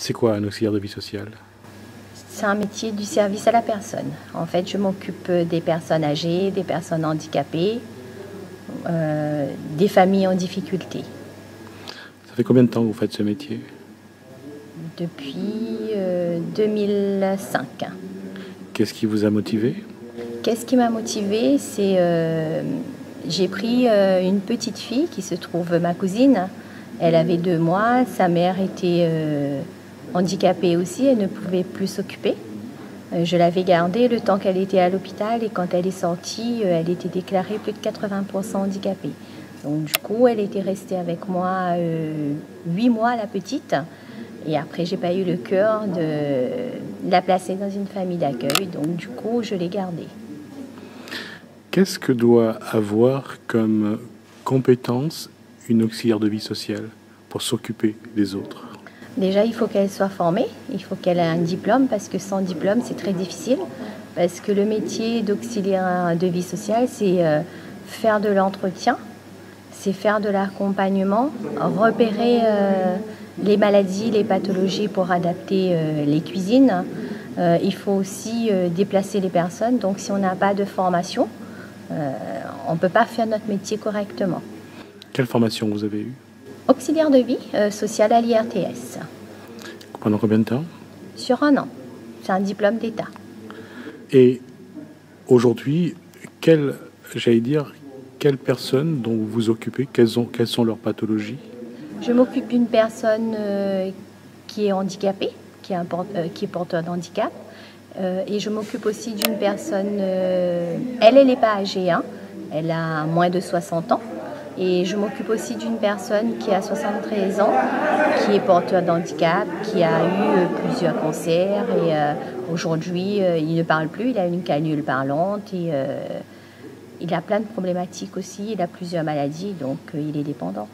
C'est quoi un auxiliaire de vie sociale? C'est un métier du service à la personne. En fait, je m'occupe des personnes âgées, des personnes handicapées, des familles en difficulté. Ça fait combien de temps que vous faites ce métier? Depuis 2005. Qu'est-ce qui vous a motivé? Qu'est-ce qui m'a motivée? C'est j'ai pris une petite fille qui se trouve ma cousine. Elle avait 2 mois, sa mère était handicapée aussi, elle ne pouvait plus s'occuper. Je l'avais gardée le temps qu'elle était à l'hôpital et quand elle est sortie, elle était déclarée plus de 80% handicapée. Donc du coup, elle était restée avec moi 8 mois, la petite. Et après, j'ai pas eu le cœur de la placer dans une famille d'accueil. Donc du coup, je l'ai gardée. Qu'est-ce que doit avoir comme compétence une auxiliaire de vie sociale pour s'occuper des autres? Déjà, il faut qu'elle soit formée, il faut qu'elle ait un diplôme, parce que sans diplôme, c'est très difficile. Parce que le métier d'auxiliaire de vie sociale, c'est faire de l'entretien, c'est faire de l'accompagnement, repérer les maladies, les pathologies pour adapter les cuisines. Il faut aussi déplacer les personnes. Donc, si on n'a pas de formation, on ne peut pas faire notre métier correctement. Quelle formation vous avez eue? Auxiliaire de vie sociale à l'IRTS. Pendant combien de temps? Sur 1 an. C'est un diplôme d'État. Et aujourd'hui, quelles personnes dont vous vous occupez, quelles sont leurs pathologies? Je m'occupe d'une personne qui est handicapée, qui est porteur d'handicap. Et je m'occupe aussi d'une personne, elle n'est pas âgée, hein, elle a moins de 60 ans. Et je m'occupe aussi d'une personne qui a 73 ans, qui est porteur d'handicap, qui a eu plusieurs cancers et aujourd'hui il ne parle plus, il a une canule parlante et il a plein de problématiques aussi, il a plusieurs maladies, donc il est dépendant.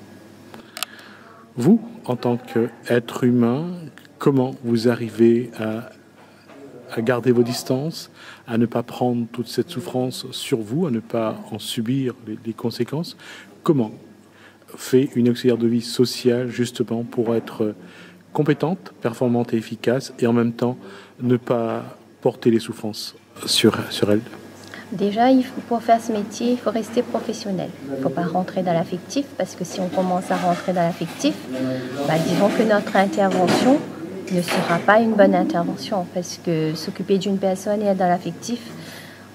Vous, en tant qu'être humain, comment vous arrivez à garder vos distances, à ne pas prendre toute cette souffrance sur vous, à ne pas en subir les conséquences? Comment fait une auxiliaire de vie sociale justement pour être compétente, performante et efficace et en même temps ne pas porter les souffrances sur elle? Déjà, pour faire ce métier, il faut rester professionnel. Il ne faut pas rentrer dans l'affectif parce que si on commence à rentrer dans l'affectif, disons que notre intervention ne sera pas une bonne intervention parce que s'occuper d'une personne et être dans l'affectif,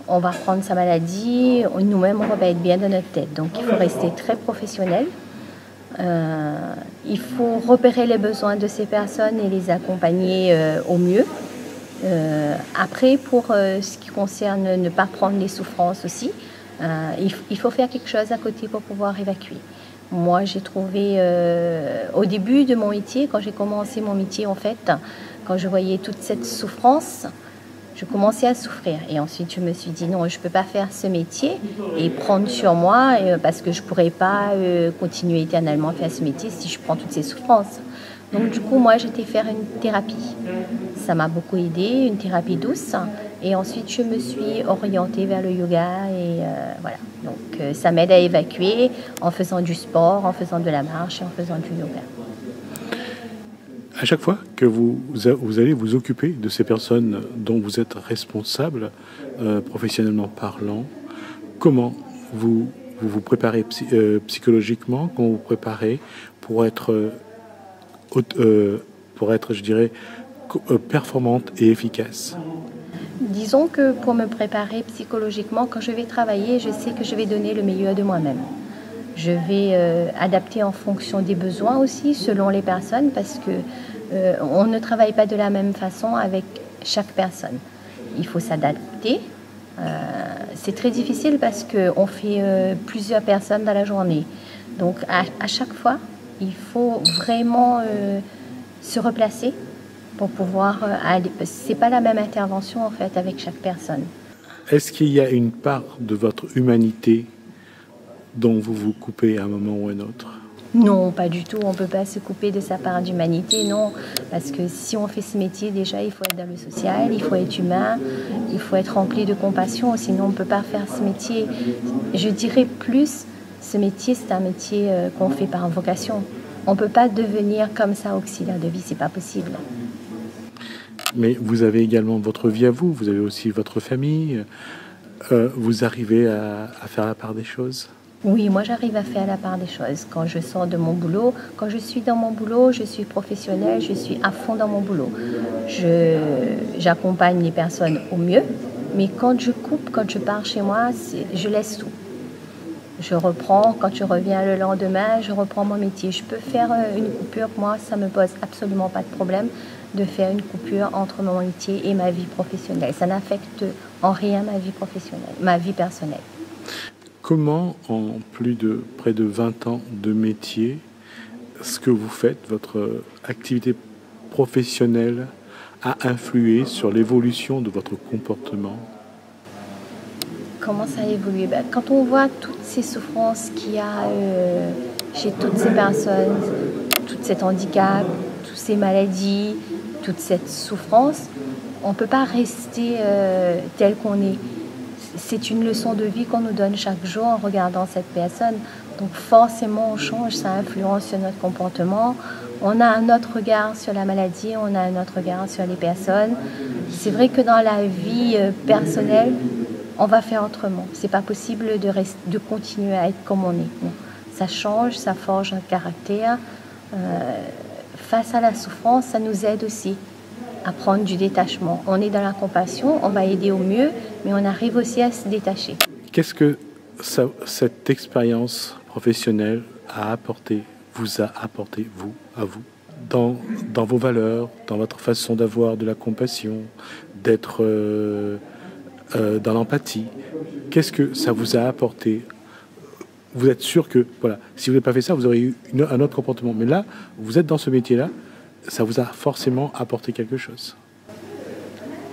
on va reprendre sa maladie, nous-mêmes on va pas être bien dans notre tête. Donc il faut rester très professionnel. Il faut repérer les besoins de ces personnes et les accompagner au mieux. Après, pour ce qui concerne ne pas prendre les souffrances aussi, il faut faire quelque chose à côté pour pouvoir évacuer. Moi, j'ai trouvé au début de mon métier, quand j'ai commencé mon métier en fait, quand je voyais toute cette souffrance, je commençais à souffrir. Et ensuite, je me suis dit non, je ne peux pas faire ce métier et prendre sur moi parce que je ne pourrais pas continuer éternellement à faire ce métier si je prends toutes ces souffrances. Donc du coup, moi, j'étais faire une thérapie. Ça m'a beaucoup aidée, une thérapie douce. Et ensuite, je me suis orientée vers le yoga et voilà. Donc ça m'aide à évacuer en faisant du sport, en faisant de la marche et en faisant du yoga. À chaque fois que vous allez vous occuper de ces personnes dont vous êtes responsable, professionnellement parlant, comment vous préparez psychologiquement, comment vous préparez pour être, je dirais, performante et efficace? Disons que pour me préparer psychologiquement, quand je vais travailler, je sais que je vais donner le meilleur de moi-même. Je vais adapter en fonction des besoins aussi, selon les personnes, parce que on ne travaille pas de la même façon avec chaque personne. Il faut s'adapter. C'est très difficile parce qu'on fait plusieurs personnes dans la journée. Donc à chaque fois, il faut vraiment se replacer pour pouvoir aller. C'est pas la même intervention en fait avec chaque personne. Est-ce qu'il y a une part de votre humanité dont vous vous coupez à un moment ou à un autre? Non, pas du tout. On ne peut pas se couper de sa part d'humanité, non. Parce que si on fait ce métier, déjà, il faut être dans le social, il faut être humain, il faut être rempli de compassion. Sinon, on ne peut pas faire ce métier. Je dirais plus, ce métier, c'est un métier qu'on fait par vocation. On ne peut pas devenir comme ça auxiliaire de vie, c'est pas possible. Mais vous avez également votre vie à vous, vous avez aussi votre famille. Vous arrivez à faire la part des choses? Oui, moi j'arrive à faire la part des choses. Quand je sors de mon boulot, quand je suis dans mon boulot, je suis professionnelle, je suis à fond dans mon boulot. J'accompagne les personnes au mieux, mais quand je coupe, quand je pars chez moi, je laisse tout. Je reprends, quand je reviens le lendemain, je reprends mon métier. Je peux faire une coupure, moi ça me pose absolument pas de problème de faire une coupure entre mon métier et ma vie professionnelle. Ça n'affecte en rien ma vie professionnelle, ma vie personnelle. Comment, en plus de près de 20 ans de métier, ce que vous faites, votre activité professionnelle, a influé sur l'évolution de votre comportement? Comment ça a évolué? Quand on voit toutes ces souffrances qu'il y a chez toutes ces personnes, tout cet handicap, toutes ces maladies, toute cette souffrance, on ne peut pas rester tel qu'on est. C'est une leçon de vie qu'on nous donne chaque jour en regardant cette personne. Donc forcément on change, ça influence sur notre comportement. On a un autre regard sur la maladie, on a un autre regard sur les personnes. C'est vrai que dans la vie personnelle, on va faire autrement. C'est pas possible de continuer à être comme on est. Non. Ça change, ça forge un caractère. Face à la souffrance, ça nous aide aussi à prendre du détachement. On est dans la compassion, on va aider au mieux, mais on arrive aussi à se détacher. Qu'est-ce que cette expérience professionnelle vous a apporté, à vous, dans vos valeurs, dans votre façon d'avoir de la compassion, d'être dans l'empathie? Qu'est-ce que ça vous a apporté? Vous êtes sûr que, voilà, si vous n'avez pas fait ça, vous auriez eu un autre comportement. Mais là, vous êtes dans ce métier-là, ça vous a forcément apporté quelque chose.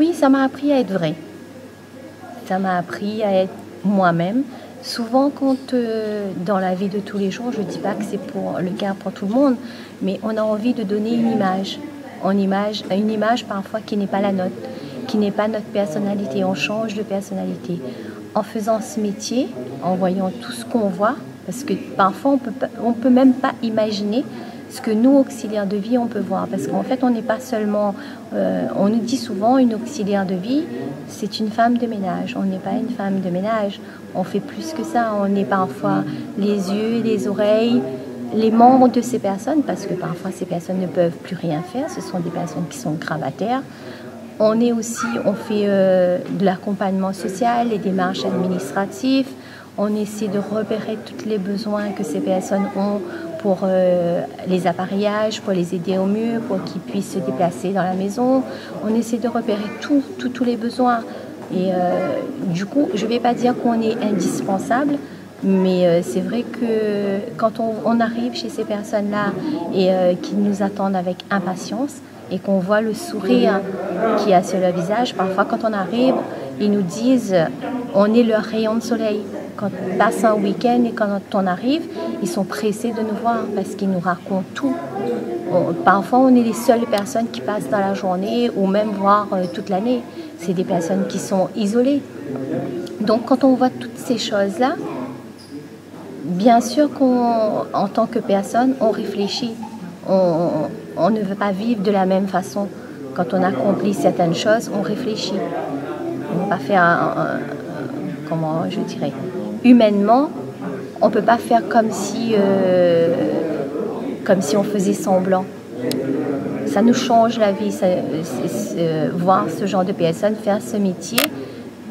Oui, ça m'a appris à être vrai. Ça m'a appris à être moi-même. Souvent, quand dans la vie de tous les jours, je ne dis pas que c'est le cas pour tout le monde, mais on a envie de donner une image parfois qui n'est pas la nôtre, qui n'est pas notre personnalité. On change de personnalité. En faisant ce métier, en voyant tout ce qu'on voit, parce que parfois on peut même pas imaginer ce que nous, auxiliaires de vie, on peut voir. Parce qu'en fait, on n'est pas seulement... on nous dit souvent, une auxiliaire de vie, c'est une femme de ménage. On n'est pas une femme de ménage. On fait plus que ça. On est parfois les yeux, les oreilles, les membres de ces personnes, parce que parfois, ces personnes ne peuvent plus rien faire. Ce sont des personnes qui sont gravataires. On fait de l'accompagnement social, les démarches administratives. On essaie de repérer tous les besoins que ces personnes ont pour les appareillages, pour les aider au mieux, pour qu'ils puissent se déplacer dans la maison. On essaie de repérer tous les besoins. Et du coup, je ne vais pas dire qu'on est indispensable, mais c'est vrai que quand on arrive chez ces personnes-là et qui nous attendent avec impatience et qu'on voit le sourire qu'il y a sur leur visage, parfois quand on arrive, ils nous disent on est leur rayon de soleil. Quand on passe un week-end et quand on arrive, ils sont pressés de nous voir parce qu'ils nous racontent tout. Parfois, on est les seules personnes qui passent dans la journée ou même voire toute l'année. C'est des personnes qui sont isolées. Donc, quand on voit toutes ces choses-là, bien sûr qu'en tant que personne, on réfléchit. On ne veut pas vivre de la même façon. Quand on accomplit certaines choses, on réfléchit. On ne va pas faire comment je dirais, humainement, on ne peut pas faire comme si on faisait semblant. Ça nous change la vie, voir ce genre de personnes faire ce métier,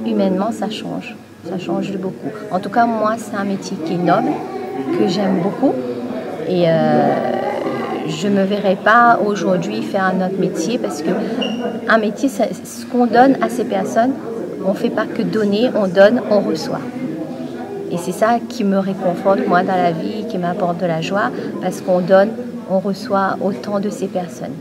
humainement, ça change de beaucoup. En tout cas, moi, c'est un métier qui est noble, que j'aime beaucoup, et je ne me verrai pas aujourd'hui faire un autre métier, parce que un métier, ce qu'on donne à ces personnes, on ne fait pas que donner, on donne, on reçoit. Et c'est ça qui me réconforte, moi, dans la vie, qui m'apporte de la joie, parce qu'on donne, on reçoit autant de ces personnes.